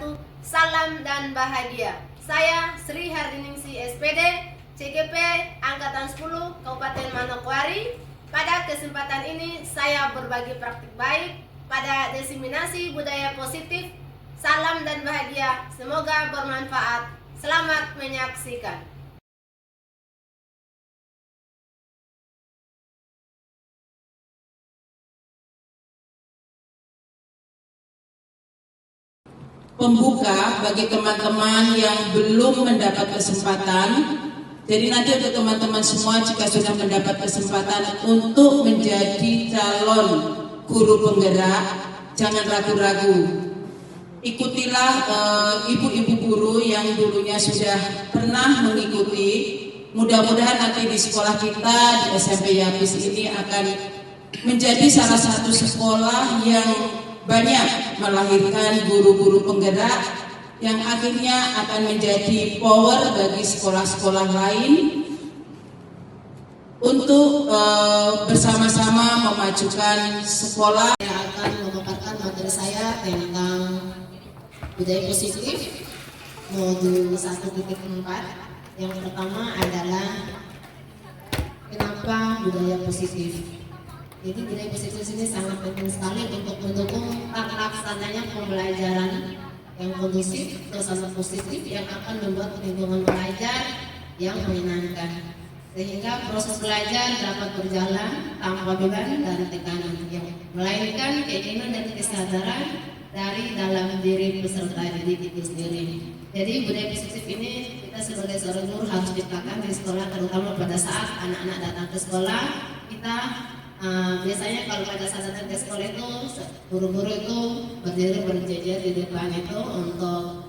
wabarakatuh. Salam dan bahagia. Saya Sri Hardiningsi SPD, CGP Angkatan 10 Kabupaten Manokwari. Pada kesempatan ini saya berbagi praktik baik pada diseminasi budaya positif. Salam dan bahagia, semoga bermanfaat. Selamat menyaksikan. Pembuka bagi teman-teman yang belum mendapat kesempatan. Jadi nanti untuk teman-teman semua, jika sudah mendapat kesempatan untuk menjadi calon guru penggerak, jangan ragu-ragu. Ikutilah ibu-ibu guru yang dulunya sudah pernah mengikuti. Mudah-mudahan nanti di sekolah kita, di SMP Yapis ini akan menjadi salah satu sekolah yang banyak melahirkan guru-guru penggerak yang akhirnya akan menjadi power bagi sekolah-sekolah lain untuk bersama-sama memajukan sekolah. Saya akan memaparkan materi saya tentang budaya positif modul 1.4. Yang pertama adalah kenapa budaya positif. Jadi budaya positif ini sangat penting sekali untuk mendukung terlaksananya pembelajaran yang kondusif, suasana positif yang akan membuat lingkungan belajar yang menyenangkan, sehingga proses belajar dapat berjalan tanpa beban dan tekanan, melainkan keinginan dan kesadaran dari dalam diri peserta didik itu sendiri. Jadi budaya positif ini kita sebagai seorang guru harus ciptakan di sekolah, terutama pada saat anak-anak datang ke sekolah. Kita biasanya kalau pada saat datang ke sekolah itu guru-guru itu berdiri berjejer di depan itu untuk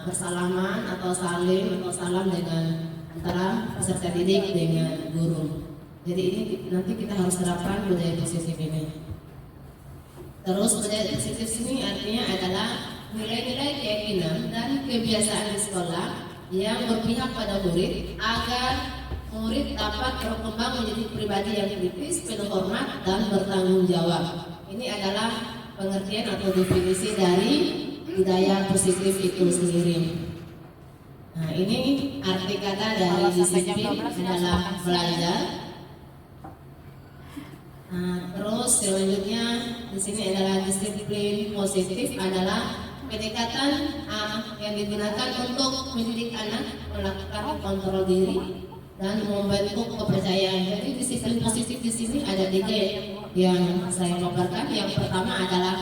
bersalaman atau salim atau salam dengan antara peserta didik dengan guru. Jadi ini nanti kita harus terapkan budaya positif ini. Terus budaya positif ini artinya adalah nilai-nilai keyakinan dan kebiasaan di sekolah yang berpihak pada murid agar murid dapat berkembang menjadi pribadi yang kritis, penuh hormat, dan bertanggung jawab. Ini adalah pengertian atau definisi dari budaya positif itu sendiri. Nah, ini arti kata dari disiplin adalah belajar. Nah, terus selanjutnya di sini adalah disiplin positif adalah pendekatan yang digunakan untuk mendidik anak melakukan kontrol diri dan membentuk kepercayaan. Jadi disiplin positif di sini ada 3 yang saya paparkan. Yang pertama adalah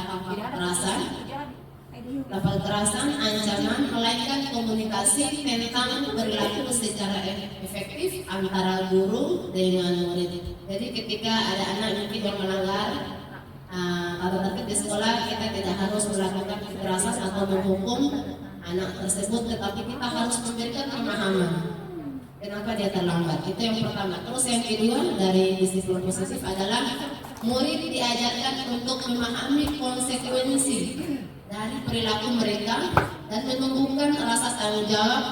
kekerasan, ancaman, melainkan komunikasi tentang perilaku secara efektif antara guru dengan murid. Jadi ketika ada anak mungkin yang melanggar atau tertib di sekolah, kita tidak harus melakukan kekerasan atau menghukum anak tersebut, tetapi kita harus memberikan pemahaman kenapa dia terlambat. Itu yang pertama. Terus yang kedua dari disiplin positif adalah murid diajarkan untuk memahami konsekuensi dari perilaku mereka dan menumbuhkan rasa tanggung jawab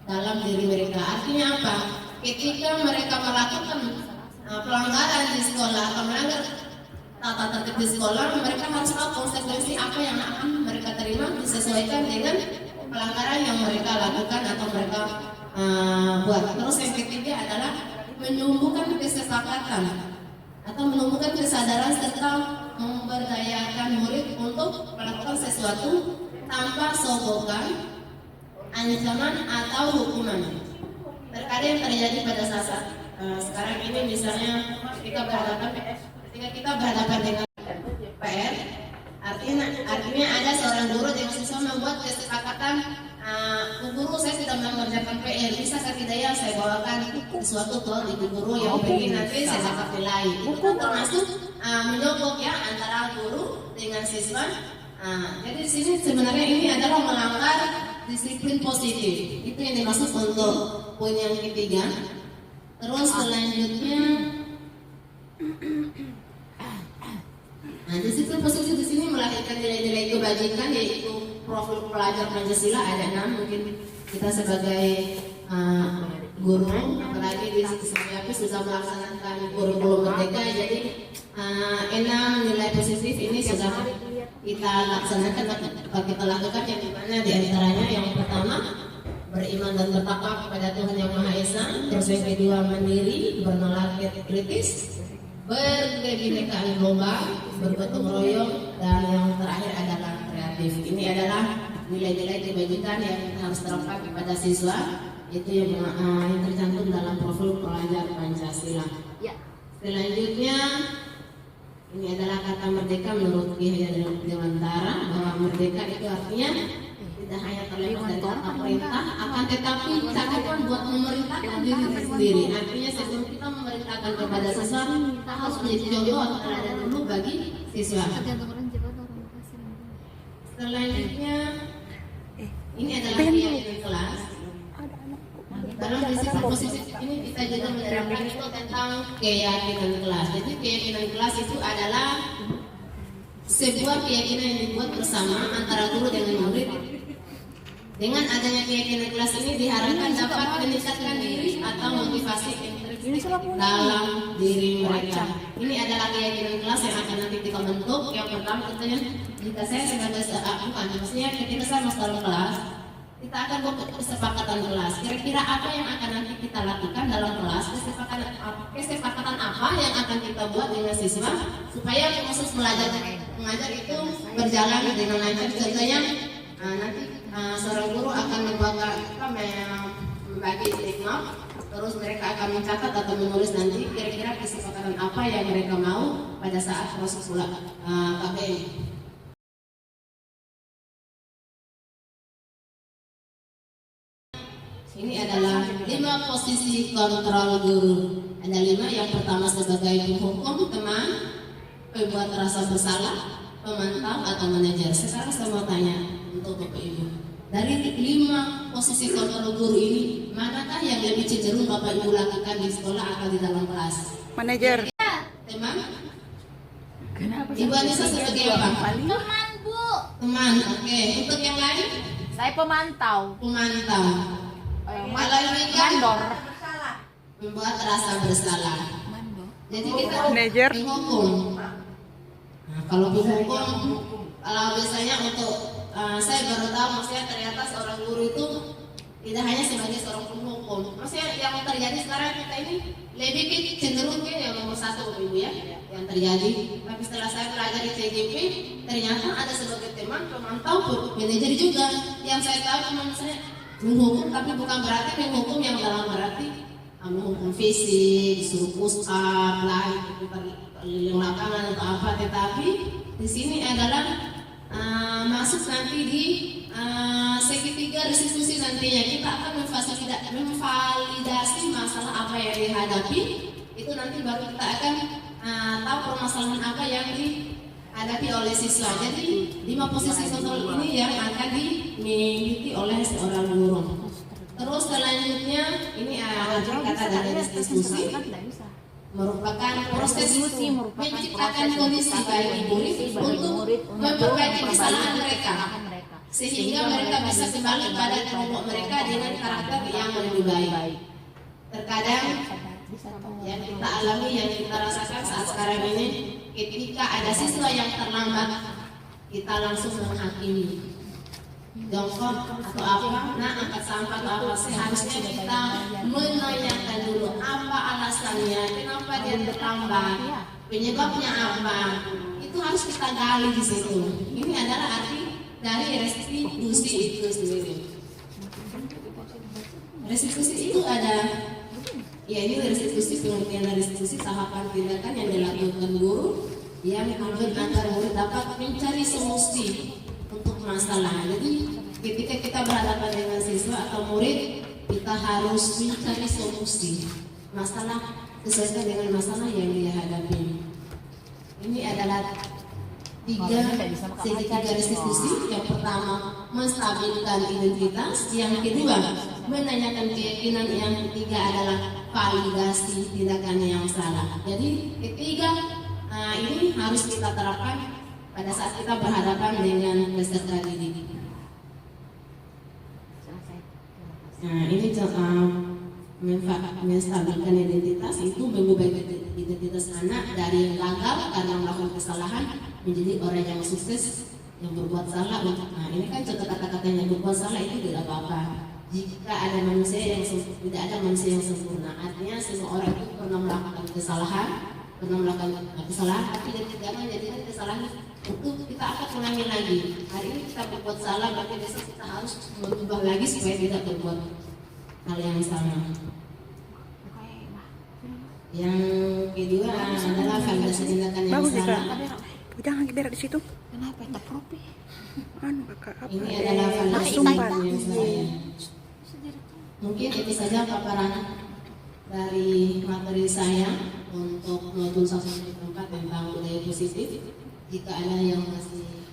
dalam diri mereka. Artinya apa? Ketika mereka melakukan pelanggaran di sekolah atau melanggar tata tertib di sekolah, mereka harus tahu konsekuensi apa yang akan mereka terima disesuaikan dengan pelanggaran yang mereka lakukan atau mereka buat. Terus yang ketiga adalah menumbuhkan kesepakatan atau menumbuhkan kesadaran serta memberdayakan murid untuk melakukan sesuatu tanpa sogokan, ancaman atau hukuman. Terkadang yang terjadi pada saat sekarang ini, misalnya ketika kita berhadapan dengan PR, artinya ada seorang guru yang siswa membuat kesepakatan, guru saya tidak mengerjakan PR, bisa tidak ya saya bawakan sesuatu ke ibu guru yang pengen nanti saya dapat nilai. Itu termasuk menyogok ya antara guru dengan siswa. Jadi di sini sebenarnya ini adalah melanggar disiplin positif. Itu yang dimaksud untuk poin yang ketiga. Terus selanjutnya, disiplin positif di sini melahirkan nilai-nilai kebajikan, yaitu profil pelajar Pancasila ada 6. Mungkin kita sebagai guru, apalagi di SMP sudah melaksanakan kurikulum merdeka, jadi 6 nilai positif ini sudah kita laksanakan atau kita lakukan yang dimana diantaranya yang pertama beriman dan bertakwa kepada Tuhan Yang Maha Esa, terus yang kedua mandiri, bernalar kritis, berkebinekaan global, bergotong royong, dan yang terakhir adalah kreatif. Ini adalah nilai-nilai kebajikan yang harus terapkan kepada siswa, itu yang tercantum dalam profil pelajar Pancasila. Selanjutnya ini adalah kata merdeka menurut Ki Hajar Dewantara, bahwa merdeka itu artinya tidak hanya terlepas dari kata perintah, akan tetapi cakupan buat memerintahkan diri sendiri. Artinya sebelum kita memerintahkan kepada siswa, kita harus menjadi contoh atau teladan dulu bagi siswa. Selanjutnya ini adalah keyakinan kelas. Dalam prinsip positif ini kita juga menerapkan itu tentang keyakinan kelas. Jadi keyakinan kelas itu adalah sebuah keyakinan yang dibuat bersama antara guru dengan murid. Dengan adanya keyakinan kelas ini diharapkan dapat meningkatkan diri atau motivasi intrinsik dalam diri mereka. Ini adalah keyakinan kelas yang akan nanti kita bentuk. Yang pertama tentunya jika saya sebagai maksudnya ketika saya masuk dalam kelas, kita akan buat kesepakatan kelas. Kira-kira apa yang akan nanti kita lakukan dalam kelas? Kesepakatan apa yang akan kita buat dengan siswa supaya proses belajar mengajar itu berjalan dengan lancar. Contohnya nanti seorang guru akan membagi note, terus mereka akan mencatat atau menulis nanti kira-kira kesepakatan apa yang mereka mau pada saat proses KBM. Ini adalah 5 posisi kontrol guru. Ada 5. Yang pertama sebagai penghukum, teman, pembuat rasa bersalah, pemantau atau manajer. Sekarang saya mau tanya untuk Bapak Ibu, dari 5 posisi kontrol guru ini, manakah yang lebih cenderung Bapak Ibu lakukan di sekolah atau di dalam kelas? Manajer. Teman? Ibu Anissa sebagai apa? Teman, Bu. Teman, oke. Untuk yang lain? Saya pemantau. Pemantau. Kalau ini kan Mandor. membuat rasa bersalah. Jadi kita Manajer. penghukum. Nah, kalau penghukum, kalau biasanya untuk saya baru tahu, maksudnya ternyata seorang guru itu tidak hanya sebagai seorang penghukum. Maksudnya yang terjadi sekarang kita ini lebih cenderung ke yang nomor 1 Ibu ya, yang terjadi. Tapi setelah saya pelajari CGP, ternyata ada sebagai teman, pemantau, manajer juga. Yang saya tahu cuma misalnya menghukum, tapi bukan berarti menghukum yang dalam berarti menghukum fisik, disuruh push up, lari, keliling lapangan atau apa. Tetapi di sini adalah masuk nanti di segitiga restitusi nantinya. Kita akan memvalidasi masalah apa yang dihadapi. Itu nanti baru kita akan tahu permasalahan apa yang dihadapi oleh siswa. Jadi 5 posisi kontrol ini yang akan dimiliki oleh seorang guru. Terus selanjutnya ini kata dari restitusi merupakan proses menciptakan kondisi bagi murid untuk memperbaiki kesalahan mereka sehingga mereka bisa kembali pada kelompok mereka dengan karakter yang lebih baik. Terkadang yang kita alami, yang kita rasakan saat sekarang ini, ketika ada siswa yang terlambat, kita langsung menghakimi, jongkok atau apa, angkat sampah atau apa. Seharusnya kita menanyakan dulu apa alasannya, kenapa dia terlambat, penyebabnya apa. Itu harus kita gali di situ. Ini adalah arti dari restitusi itu sendiri. Restitusi itu ada, ya ini restitusi, pengertian dari restitusi tahapan tindakan yang dilakukan guru yang tujuan agar murid dapat mencari solusi untuk masalah. Jadi ketika kita berhadapan dengan siswa atau murid, kita harus mencari solusi masalah sesuai dengan masalah yang dia hadapi. Ini adalah 3 restitusi. Yang pertama menstabilkan identitas, yang kedua menanyakan keyakinan, yang ketiga adalah validasi tindakan yang salah. Jadi ketiga ini harus kita terapkan pada saat kita berhadapan dengan peserta didik. Nah, ini menstabilkan identitas itu mengubah identitas anak dari yang gagal karena melakukan kesalahan menjadi orang yang sukses, yang berbuat salah. Nah ini kan contoh kata-kata yang berbuat salah itu tidak apa-apa. Jika ada manusia yang tidak ada manusia yang sempurna, artinya semua orang itu pernah melakukan kesalahan, tapi jangan jadikan kesalahan itu kita akan ulangi lagi. Hari ini kita berbuat salah, maka besok kita harus mengubah lagi supaya tidak berbuat hal yang sama. Yang kedua adalah validasi tindakan yang Bagus salah. Jangan berak di situ. Kenapa tak propi? Anu kakak apa? Ini adalah validasi Sumpah. tindakan yang salah. Mungkin itu saja paparan dari materi saya untuk modul 1.4 tentang budaya positif. Jika ada yang masih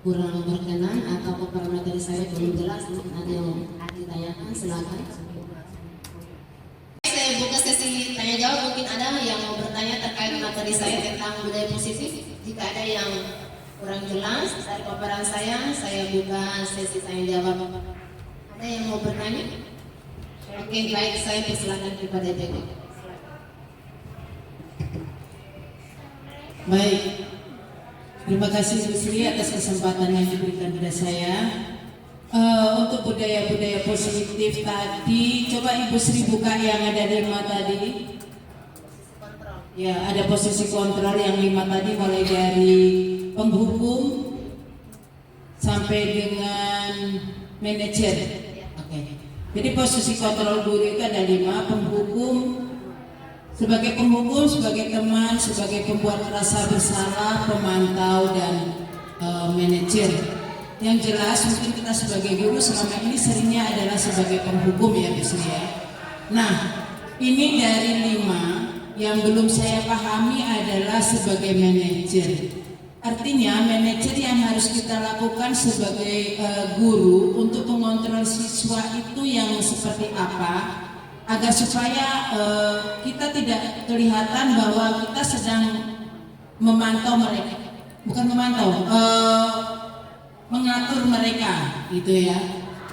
kurang berkenan atau paparan materi saya belum jelas, mungkin ada yang ditanyakan, silakan. Saya buka sesi tanya jawab, mungkin ada yang mau bertanya terkait materi saya tentang budaya positif. Jika ada yang kurang jelas dari paparan saya buka sesi tanya jawab. Ada yang mau bertanya? Oke, baik, saya persilakan kepada Dewi. Baik, terima kasih Bu Sri atas kesempatan yang diberikan kepada saya. Untuk budaya-budaya positif tadi, coba Ibu Sri buka yang ada 5 tadi. Ya, ada posisi kontrol yang 5 tadi, mulai dari penghukum sampai dengan manajer. Oke. Jadi posisi kontrol guru itu ada 5, penghukum, sebagai penghukum, sebagai teman, sebagai pembuat rasa bersalah, pemantau, dan manajer. Yang jelas mungkin kita sebagai guru selama ini seringnya adalah sebagai penghukum ya Bu Sri ya. Nah, ini dari 5 yang belum saya pahami adalah sebagai manajer. Artinya manajer yang harus kita lakukan sebagai guru untuk mengontrol siswa itu yang seperti apa, agar supaya kita tidak kelihatan bahwa kita sedang memantau mereka, bukan memantau, mengatur mereka gitu ya.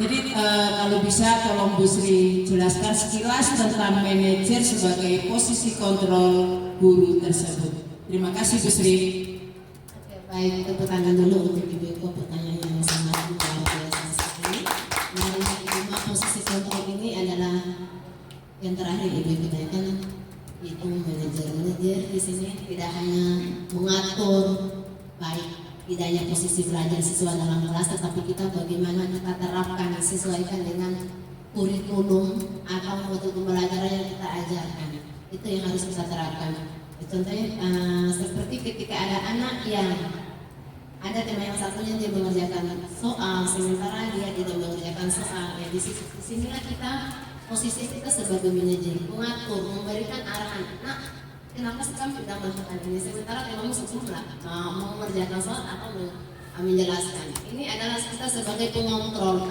Jadi kalau bisa tolong Bu Sri jelaskan sekilas tentang manajer sebagai posisi kontrol guru tersebut. Terima kasih Bu Sri. Baik, tepuk tangan dulu untuk Ibu Eko, pertanyaan yang sangat luar biasa sekali. Yang kelima, posisi kontrol ini adalah yang terakhir Ibu Eko tanyakan, itu manajer di sini tidak hanya mengatur baik tidak hanya posisi belajar siswa dalam kelas, tetapi kita bagaimana kita terapkan sesuaikan dengan kurikulum atau metode pembelajaran yang kita ajarkan. Itu yang harus kita terapkan. Contohnya seperti ketika ada anak yang ada tema yang satunya dia mengerjakan soal, sementara dia tidak mengerjakan soal. Ya di sinilah kita posisi kita sebagai manajer, mengatur, memberikan arahan. Nah, kenapa sih kamu tidak melakukan ini? Sementara kamu sebelumlah mau mengerjakan soal atau menjelaskan. Ini adalah kita sebagai pengontrol,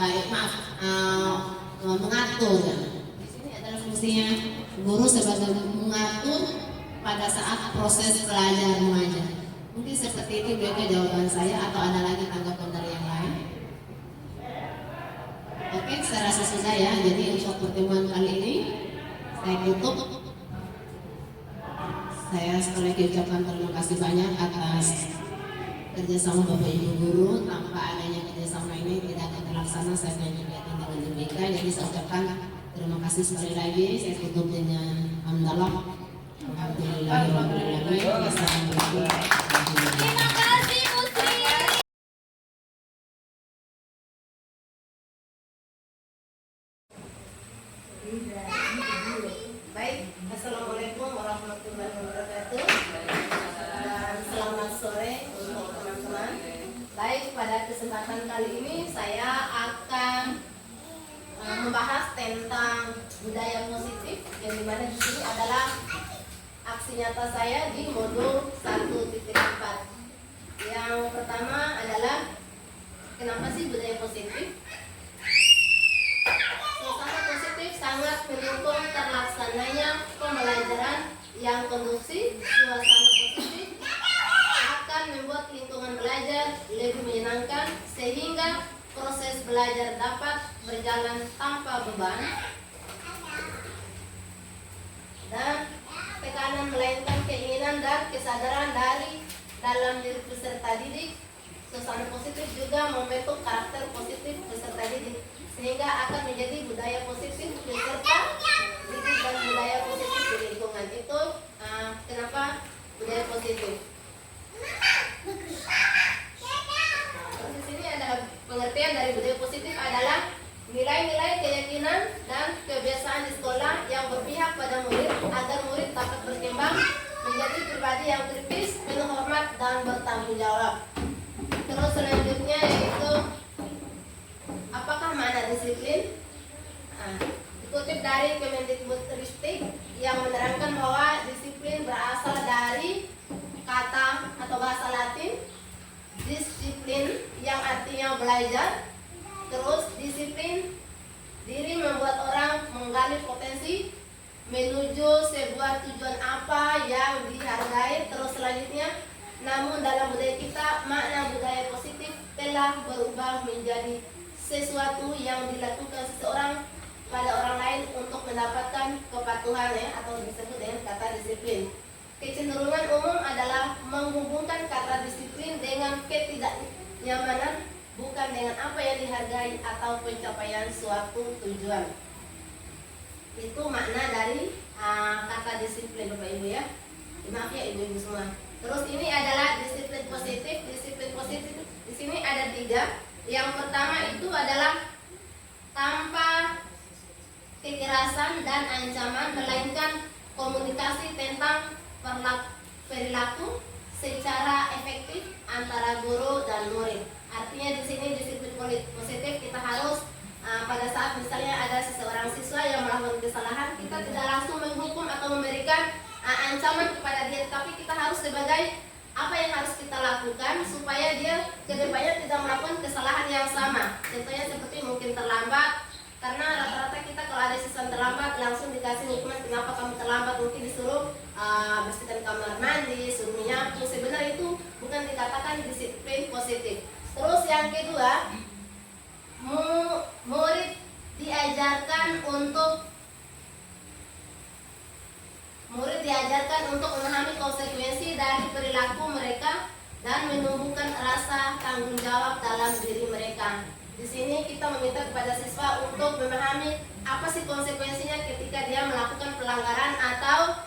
mengatur. Di sini adalah fungsinya guru sebagai mengatur pada saat proses belajar mengajar. Mungkin seperti itu juga jawaban saya, atau ada lagi tanggapan dari yang lain? Oke, saya rasa sudah ya. Jadi untuk pertemuan kali ini saya tutup. Saya sekali lagi ucapkan terima kasih banyak atas kerjasama Bapak Ibu guru. Tanpa adanya kerjasama ini tidak akan terlaksana saya juga dengan demikian. Jadi saya ucapkan terima kasih sekali lagi. Saya tutup dengan hamdalah. Alhamdulillahirrahmanirrahim. Wassalamualaikum warahmatullahi wabarakatuh. Terima kasih Bu Sri. Baik, assalamualaikum warahmatullahi wabarakatuh. Dan selamat sore untuk teman-teman. Baik, pada kesempatan kali ini saya akan membahas tentang budaya positif, yang dimana di sini adalah aksi nyata saya di modul 1.4. Yang pertama adalah kenapa sih budaya positif? Suasana positif sangat mendukung terlaksananya pembelajaran yang kondusif. Suasana positif akan membuat lingkungan belajar lebih menyenangkan sehingga proses belajar dapat berjalan tanpa beban dan tekanan, melainkan keinginan dan kesadaran dari dalam diri peserta didik. Suasana positif juga membentuk karakter positif peserta didik, sehingga akan menjadi budaya positif peserta didik dan budaya positif di lingkungan. Itu kenapa budaya positif. Terus di sini ada pengertian dari budaya positif adalah nilai-nilai keyakinan dan kebiasaan di sekolah yang berpihak pada murid agar murid dapat berkembang menjadi pribadi yang kritis, penuh hormat dan bertanggung jawab. Terus selanjutnya yaitu apakah makna disiplin? Dikutip dari Kemendikbudristek yang menerangkan bahwa disiplin berasal dari kata atau bahasa Latin disiplin yang artinya belajar. Terus disiplin diri membuat orang menggali potensi menuju sebuah tujuan apa yang dihargai. Terus selanjutnya, namun dalam budaya kita makna budaya positif telah berubah menjadi sesuatu yang dilakukan seseorang pada orang lain untuk mendapatkan kepatuhan atau disebut dengan kata disiplin. Kecenderungan umum adalah menghubungkan kata disiplin dengan ketidaknyamanan, bukan dengan apa yang dihargai atau pencapaian suatu tujuan. Itu makna dari kata disiplin, Bapak Ibu ya. Maaf ya Ibu-ibu semua. Terus ini adalah disiplin positif. Disiplin positif di sini ada 3. Yang pertama itu adalah tanpa kekerasan dan ancaman, melainkan komunikasi tentang perilaku secara efektif antara guru dan murid. Artinya di sini disiplin positif kita harus pada saat misalnya ada seseorang siswa yang melakukan kesalahan, kita tidak langsung menghukum atau memberikan ancaman kepada dia, tapi kita harus sebagai apa yang harus kita lakukan supaya dia kedepannya tidak melakukan kesalahan yang sama. Contohnya seperti mungkin terlambat, karena rata-rata kita kalau ada siswa terlambat langsung dikasih hukuman, kenapa kamu terlambat, mungkin disuruh bersihkan kamar mandi, suruh menyapu. Sebenarnya itu bukan dikatakan disiplin positif. Terus yang kedua, murid diajarkan untuk memahami konsekuensi dari perilaku mereka dan menumbuhkan rasa tanggung jawab dalam diri mereka. Di sini kita meminta kepada siswa untuk memahami apa sih konsekuensinya ketika dia melakukan pelanggaran atau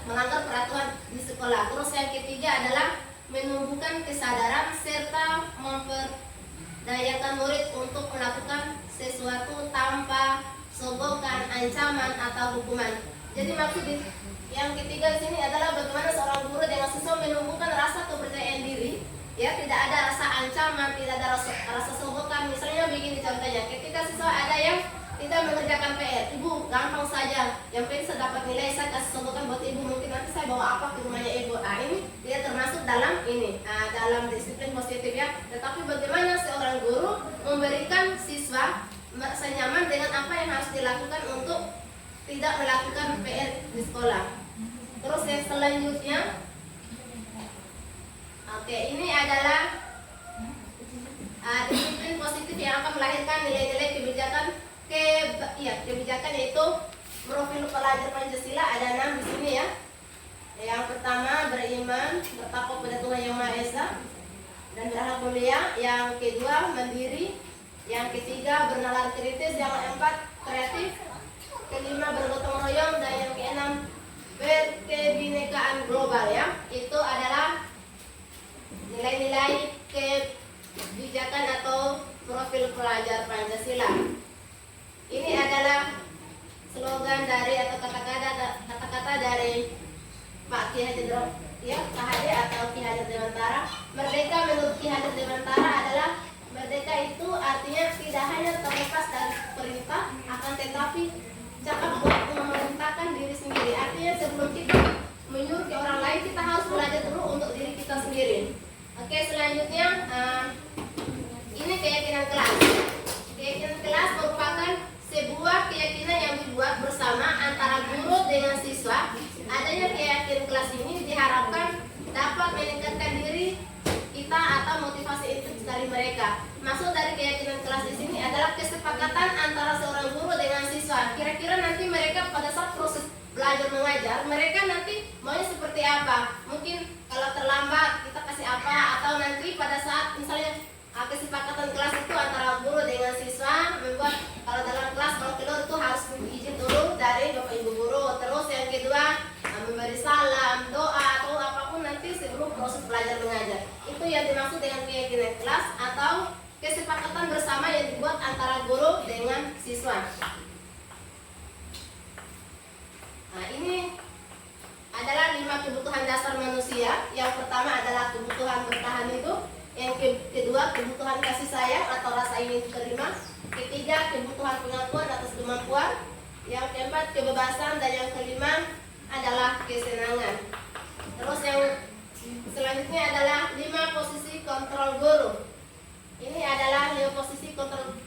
melanggar peraturan di sekolah. Terus yang ketiga adalah menumbuhkan kesadaran serta memperdayakan murid untuk melakukan sesuatu tanpa sogokan, ancaman atau hukuman. Jadi maksud yang ketiga di sini adalah bagaimana seorang guru dengan siswa menumbuhkan rasa kepercayaan diri, ya, tidak ada rasa ancaman, tidak ada rasa sogokan. Misalnya begini contohnya, ketika siswa ada yang tidak mengerjakan PR, ibu gampang saja, yang penting saya dapat nilai, saya kasih sogokan buat ibu, mungkin nanti saya bawa apa ke rumahnya ibu. Ini dia termasuk dalam dalam disiplin positif ya. Tetapi bagaimana seorang guru memberikan siswa merasa nyaman dengan apa yang harus dilakukan untuk tidak melakukan PR di sekolah. Terus yang selanjutnya, ini adalah disiplin positif yang akan melahirkan nilai-nilai kebijakan yaitu profil pelajar Pancasila. Ada 6 di sini ya. Yang pertama beriman, bertakwa pada Tuhan Yang Maha Esa dan berakhlak mulia. Yang kedua mandiri. Yang ketiga bernalar kritis. Yang keempat kreatif. Kelima bergotong royong. Dan yang keenam berkebinekaan global ya. Itu adalah nilai-nilai kebijakan atau profil pelajar Pancasila. Ini adalah slogan dari atau kata-kata dari Pak Ki Hajar atau Ki Hajar Dewantara. Merdeka menurut Ki Hajar Dewantara adalah merdeka itu artinya tidak hanya terlepas dari perintah, akan tetapi cakap buat memerintahkan diri sendiri. Artinya sebelum kita menyuruh ke orang lain, kita harus belajar dulu untuk diri kita sendiri. Oke, selanjutnya ini keyakinan kelas. Keyakinan kelas merupakan sebuah keyakinan yang dibuat bersama antara guru dengan siswa. Adanya keyakinan kelas ini diharapkan dapat meningkatkan diri kita atau motivasi itu dari mereka. Maksud dari keyakinan kelas di sini adalah kesepakatan antara seorang guru dengan siswa. Kira-kira nanti mereka pada saat proses belajar mengajar, mereka nanti maunya seperti apa. Mungkin kalau terlambat kita kasih apa, atau nanti pada saat misalnya kesepakatan kelas itu antara guru dengan siswa membuat kalau dalam kelas kalau keluar itu harus izin dulu dari bapak ibu guru. Terus yang kedua memberi salam, doa atau apapun nanti sebelum proses belajar mengajar. Itu yang dimaksud dengan keyakinan kelas atau kesepakatan bersama yang dibuat antara guru dengan siswa. Nah, ini adalah 5 kebutuhan dasar manusia. Yang pertama adalah kebutuhan bertahan hidup. Yang kedua, kebutuhan kasih sayang atau rasa ingin diterima. Ketiga, kebutuhan pengakuan atas kemampuan. Yang keempat, kebebasan. Dan yang kelima adalah kesenangan. Terus yang selanjutnya adalah 5 posisi kontrol guru. Ini adalah 5 posisi kontrol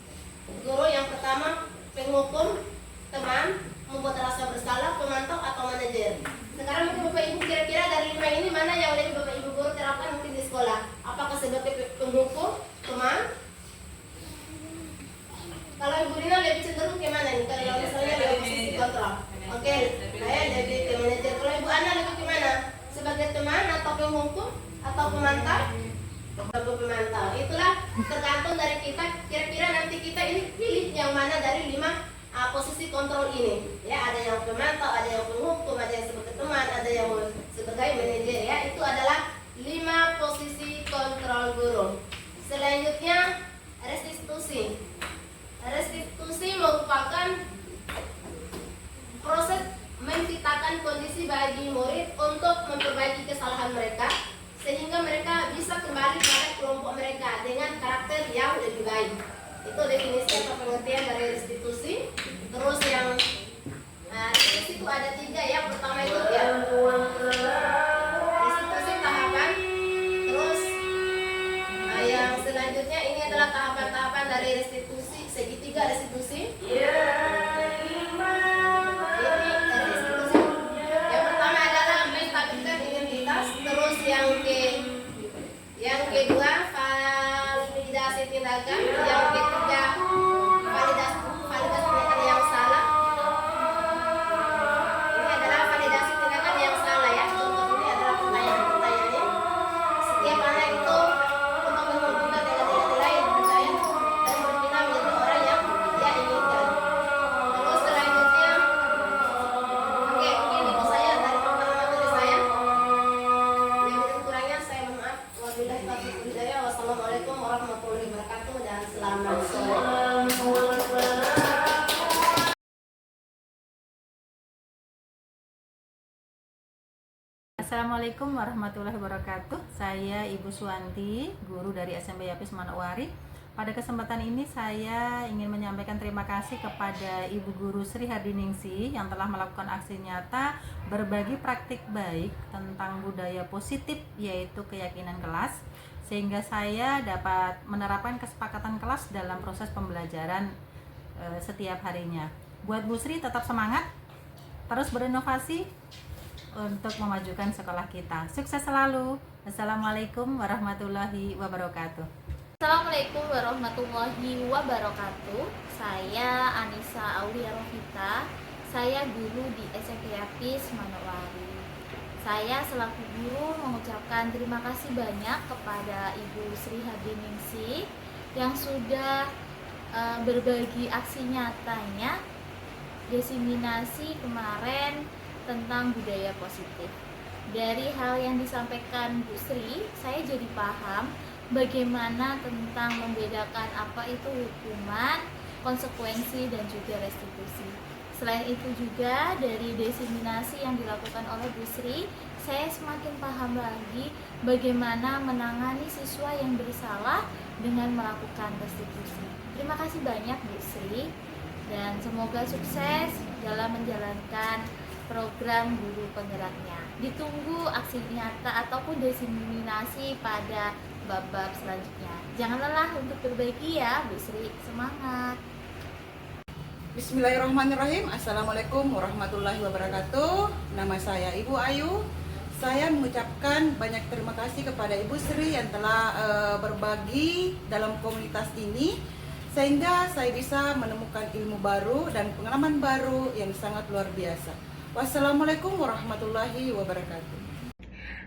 guru. Yang pertama, penghukum, teman, membuat rasa bersalah, pemantau atau manajer. Sekarang mungkin Bapak Ibu kira-kira dari 5 ini mana yang lebih Bapak Ibu guru terapkan mungkin di sekolah? Apakah sebagai penghukum, teman? Kalau Ibu Rina lebih cenderung kemana nih? Kalau misalnya lebih posisi kontrol. Oke, saya lebih ke manajer. Kalau Ibu Ana lebih kemana? Sebagai teman atau penghukum atau pemantau? Sebagai pemantau. Itulah tergantung dari kita. Kira-kira nanti kita ini pilih yang mana dari 5 posisi kontrol ini. Ya, ada yang pemantau, ada yang penghukum, ada yang sebagai teman, ada yang sebagai manajer. Ya, itu adalah 5 posisi kontrol guru. Selanjutnya restitusi. Restitusi merupakan proses menciptakan kondisi bagi murid untuk memperbaiki kesalahan mereka sehingga mereka bisa kembali pada kelompok mereka dengan karakter yang lebih baik. Itu definisi atau pengertian dari restitusi. Terus yang restitusi itu ada 3. Yang pertama itu ya restitusi tahapan. Terus yang selanjutnya ini adalah tahapan-tahapan dari restitusi, segitiga restitusi. Ini restitusi. Yang pertama adalah menstabilkan identitas. Terus yang kedua validasi tindakan. Yang ketiga validasi tindakan yang salah. Ini adalah validasi tindakan yang salah ya. Contoh ini adalah pertanyaan-pertanyaannya. Setiap anak itu untuk mengumpulkan nilai-nilai yang dipercaya dan berpindah menjadi orang yang dia inginkan. Terus selanjutnya, oke, mungkin itu saya dari pemahaman dari saya. Lebih dan kurangnya saya mohon maaf. Wabillahi taufiq wal hidayah. Wassalamualaikum warahmatullahi wabarakatuh dan selamat sore. Assalamualaikum warahmatullahi wabarakatuh. Saya Ibu Suwanti, guru dari SMP Yapis Manokwari. Pada kesempatan ini saya ingin menyampaikan terima kasih kepada Ibu Guru Sri Hardiningsih yang telah melakukan aksi nyata berbagi praktik baik tentang budaya positif yaitu keyakinan kelas, sehingga saya dapat menerapkan kesepakatan kelas dalam proses pembelajaran setiap harinya. Buat Bu Sri tetap semangat, terus berinovasi untuk memajukan sekolah kita. Sukses selalu. Assalamualaikum warahmatullahi wabarakatuh. Assalamualaikum warahmatullahi wabarakatuh. Saya Anissa Aulia Rofita. Saya guru di SMP Yapis Manokwari. Saya selaku guru mengucapkan terima kasih banyak kepada Ibu Sri Hardiningsih yang sudah berbagi aksi nyatanya diseminasi kemarin tentang budaya positif. Dari hal yang disampaikan Bu Sri, saya jadi paham bagaimana tentang membedakan apa itu hukuman, konsekuensi, dan juga restitusi. Selain itu juga dari diseminasi yang dilakukan oleh Bu Sri, saya semakin paham lagi bagaimana menangani siswa yang bersalah dengan melakukan restitusi. Terima kasih banyak Bu Sri, dan semoga sukses dalam menjalankan program guru penggeraknya. Ditunggu aksi nyata ataupun diseminasi pada bab-bab selanjutnya. Jangan lelah untuk berbagi ya Bu Sri, semangat. Bismillahirrahmanirrahim. Assalamualaikum warahmatullahi wabarakatuh. Nama saya Ibu Ayu. Saya mengucapkan banyak terima kasih kepada Ibu Sri yang telah berbagi dalam komunitas ini, sehingga saya bisa menemukan ilmu baru dan pengalaman baru yang sangat luar biasa. Wassalamualaikum warahmatullahi wabarakatuh.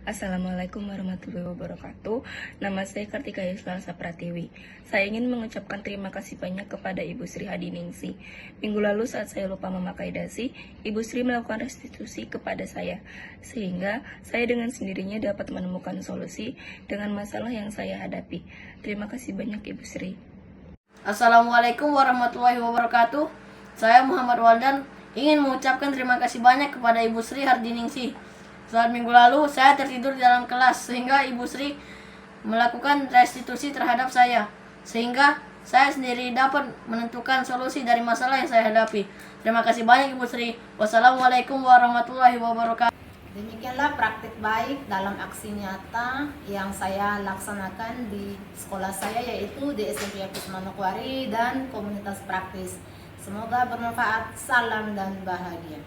Assalamualaikum warahmatullahi wabarakatuh. Nama saya Kartika Yusla Sapratiwi. Saya ingin mengucapkan terima kasih banyak kepada Ibu Sri Hadiningsih. Minggu lalu saat saya lupa memakai dasi, Ibu Sri melakukan restitusi kepada saya, sehingga saya dengan sendirinya dapat menemukan solusi dengan masalah yang saya hadapi. Terima kasih banyak Ibu Sri. Assalamualaikum warahmatullahi wabarakatuh. Saya Muhammad Waldan ingin mengucapkan terima kasih banyak kepada Ibu Sri Hardiningsih. Saat minggu lalu saya tertidur di dalam kelas sehingga Ibu Sri melakukan restitusi terhadap saya, sehingga saya sendiri dapat menentukan solusi dari masalah yang saya hadapi. Terima kasih banyak Ibu Sri. Wassalamualaikum warahmatullahi wabarakatuh. Demikianlah praktik baik dalam aksi nyata yang saya laksanakan di sekolah saya, yaitu di SMP Yapis Manokwari dan komunitas praktis. Semoga bermanfaat. Salam dan bahagia.